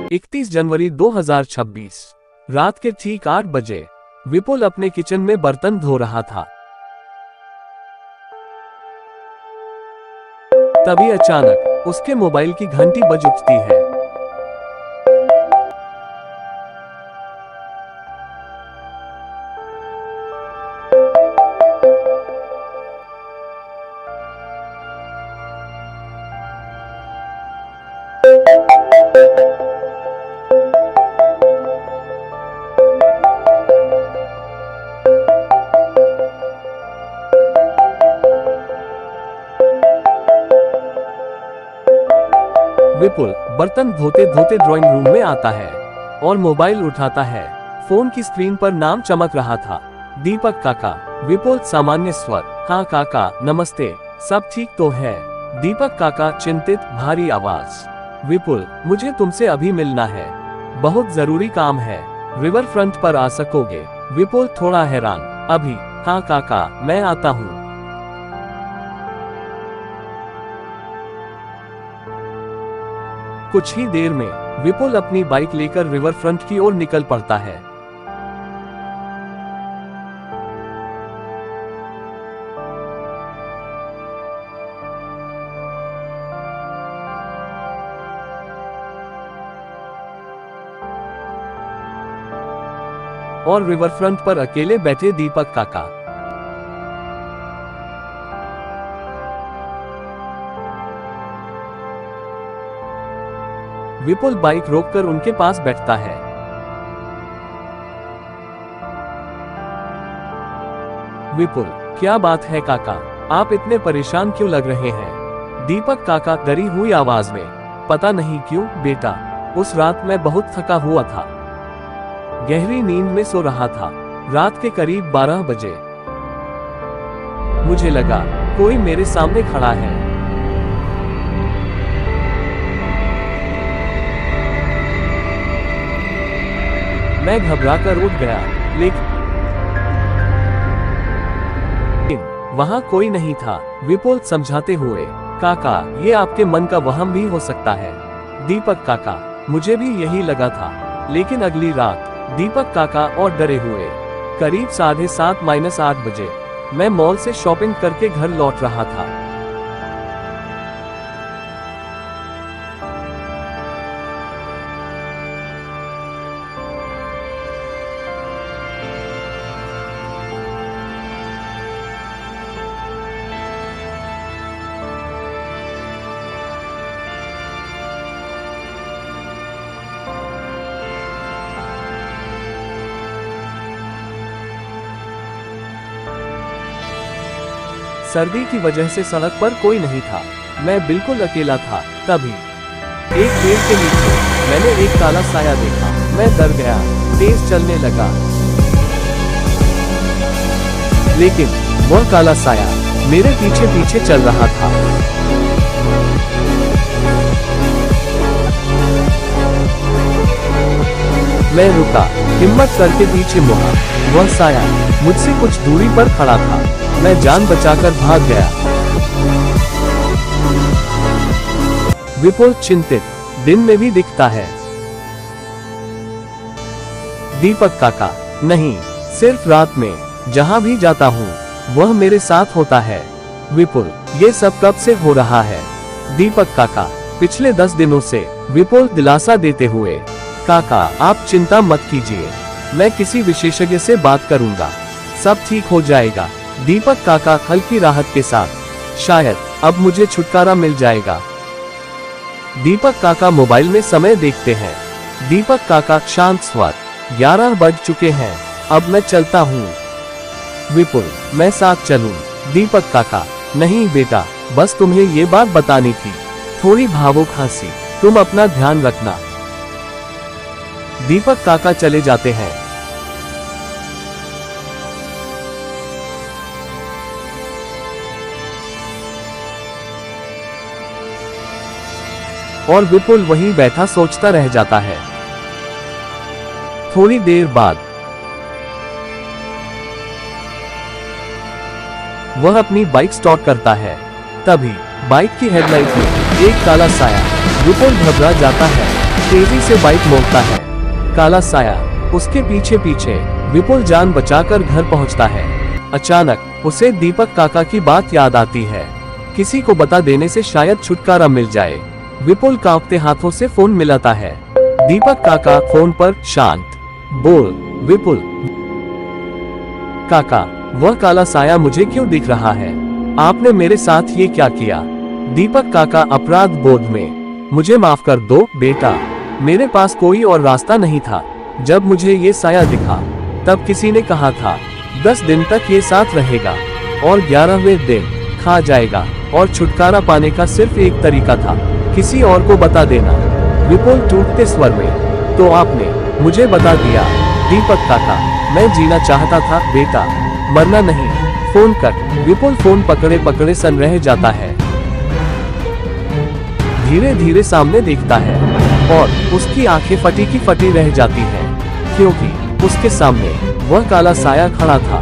31 जनवरी 2026 रात के ठीक 8 बजे विपुल अपने किचन में बर्तन धो रहा था। तभी अचानक उसके मोबाइल की घंटी बज उठती है। विपुल बर्तन धोते धोते ड्राइंग रूम में आता है और मोबाइल उठाता है। फोन की स्क्रीन पर नाम चमक रहा था, दीपक काका। विपुल सामान्य स्वर, हाँ काका नमस्ते, सब ठीक तो है? दीपक काका चिंतित भारी आवाज, विपुल मुझे तुमसे अभी मिलना है, बहुत जरूरी काम है, रिवर फ्रंट पर आ सकोगे? विपुल थोड़ा हैरान, अभी? हाँ काका मैं आता हूँ। कुछ ही देर में विपुल अपनी बाइक लेकर रिवर फ्रंट की ओर निकल पड़ता है। और रिवर फ्रंट पर अकेले बैठे दीपक काका। विपुल बाइक रोककर उनके पास बैठता है। विपुल, क्या बात है काका, आप इतने परेशान क्यों लग रहे हैं? दीपक काका डरी हुई आवाज में, पता नहीं क्यों बेटा, उस रात मैं बहुत थका हुआ था, गहरी नींद में सो रहा था। रात के करीब 12 बजे मुझे लगा कोई मेरे सामने खड़ा है। मैं घबराकर उठ गया, लेकिन वहां कोई नहीं था। विपुल समझाते हुए, काका ये आपके मन का वहम भी हो सकता है। दीपक काका, मुझे भी यही लगा था, लेकिन अगली रात दीपक काका और डरे हुए। करीब 7:30-8 बजे मैं मॉल से शॉपिंग करके घर लौट रहा था। सर्दी की वजह से सड़क पर कोई नहीं था, मैं बिल्कुल अकेला था। तभी एक पेड़ के नीचे मैंने एक काला साया देखा। मैं डर गया, तेज चलने लगा, लेकिन वह काला साया मेरे पीछे पीछे चल रहा था। मैं रुका, हिम्मत करके पीछे मुड़ा। वह साया मुझसे कुछ दूरी पर खड़ा था। मैं जान बचाकर भाग गया। विपुल चिंतित, दिन में भी दिखता है? दीपक काका, नहीं, सिर्फ रात में, जहां भी जाता हूं वह मेरे साथ होता है। विपुल, ये सब कब से हो रहा है? दीपक काका, पिछले 10 दिनों से। विपुल दिलासा देते हुए, काका आप चिंता मत कीजिए, मैं किसी विशेषज्ञ से बात करूंगा, सब ठीक हो जाएगा। दीपक काका हल्की राहत के साथ, शायद अब मुझे छुटकारा मिल जाएगा। दीपक काका मोबाइल में समय देखते हैं। दीपक काका शांत स्वर, 11 बज चुके हैं, अब मैं चलता हूँ। विपुल, मैं साथ चलूं? दीपक काका, नहीं बेटा, बस तुम्हें ये बात बतानी थी। थोड़ी भावुक हंसी, तुम अपना ध्यान रखना। दीपक काका चले जाते हैं। और विपुल वहीं बैठा सोचता रह जाता है। थोड़ी देर बाद वह अपनी बाइक स्टार्ट करता है। तभी बाइक की हेडलाइट में एक काला साया विपुल घबरा जाता है, तेजी से बाइक मोड़ता है। काला साया उसके पीछे पीछे। विपुल जान बचाकर घर पहुंचता है। अचानक उसे दीपक काका की बात याद आती है। किसी को बता देने से शायद छुटकारा मिल जाए। विपुल कांपते हाथों से फोन मिलाता है। दीपक काका फोन पर शांत। बोल विपुल। काका, वह काला साया मुझे क्यों दिख रहा है? आपने मेरे साथ ये क्या किया? दीपक काका अपराध बोध में। मुझे माफ कर दो बेटा, मेरे पास कोई और रास्ता नहीं था। जब मुझे ये साया दिखा तब किसी ने कहा था 10 दिन तक ये साथ रहेगा और 11वें दिन खा जाएगा, और छुटकारा पाने का सिर्फ एक तरीका था, किसी और को बता देना। विपुल टूटते स्वर में, तो आपने मुझे बता दिया। दीपक काका, मैं जीना चाहता था बेटा, मरना नहीं। Phone cut. विपुल फोन पकड़े पकड़े सन रह जाता है। धीरे धीरे सामने देखता है और उसकी आंखें फटी की फटी रह जाती हैं, क्योंकि उसके सामने वह काला साया खड़ा था।